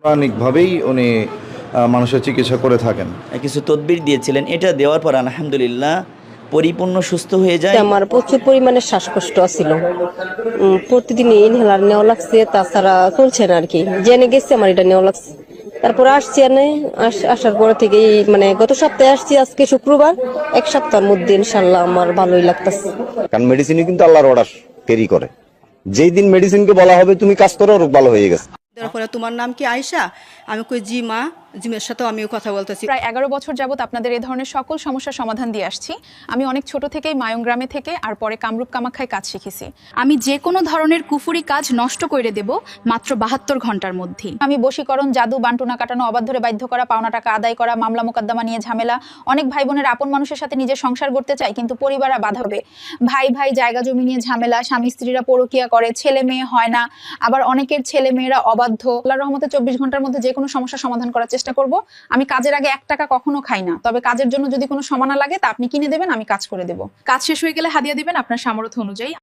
পৌরাণিকভাবেই উনি মানুষের চিকিৎসা করে থাকেন। কিছু তদবির দিয়েছিলেন, এটা দেওয়ার পর আলহামদুলিল্লাহ পরিপূর্ণ সুস্থ হয়ে যায়। আমার প্রচুর পরিমাণে শ্বাসকষ্ট ছিল, প্রতিদিন ইনহেলার নেওয়া লাগছে, তাছাড়া চলছে না আর কি। জেনে গেছি আমার এটা নেওয়া লাগছে, তারপরে আসছি আসার পরে থেকেই মানে গত সপ্তাহে আসছি, আজকে শুক্রবার, এক সপ্তাহের মধ্যে ইনশাল্লাহ আমার ভালোই লাগতেছে। কারণ মেডিসিনই কিন্তু আল্লাহর অর্ডার ক্যারি করে। যেই দিন মেডিসিনকে বলা হবে তুমি কাজ করো, রোগ ভালো হয়ে গেছে। তারপরে তোমার নাম কি আয়েশা? আমি কই জি মা। জিমের সাথেও আমিও কথা বলতেছি। প্রায় 11 বছর যাবত আপনাদের এই ধরনের সকল সমস্যার সমাধান দিয়ে আসছি। আমি অনেক ছোট থেকেই মায়ং গ্রামে থেকে আর পরে কামরূপ কামাখ্যায় কাজ শিখেছি। আমি যে কোনো ধরনের কুফুরি কাজ নষ্ট করে দেব মাত্র 72 ঘন্টার মধ্যে। আমি বশীকরণ, জাদু, বান্টুনা কাটানো, অবাধ ধরে বাধ্য করা, পাওনা টাকা আদায় করা, মামলা মোকদ্দমা নিয়ে ঝামেলা, অনেক ভাই বোনের আপন মানুষের সাথে নিজের সংসার করতে চায় কিন্তু পরিবার বাধা হবে, ভাই ভাই জায়গা জমি নিয়ে ঝামেলা, স্বামী স্ত্রীরা পরকীয়া করে, ছেলে মেয়ে হয় না, আবার অনেকের ছেলে মেয়েরা অবাধ্য। আল্লাহর রহমতে 24 ঘন্টার মধ্যে যে কোনো সমস্যার সমাধান করার চেষ্টা করব। আমি কাজের আগে 1 টাকা কখনো খাই না, তবে কাজের জন্য যদি কোনো সমানা লাগে তা আপনি কিনে দেবেন, আমি কাজ করে দেব। কাজ শেষ হয়ে গেলে হাদিয়া দিবেন আপনার সামর্থ্য অনুযায়ী।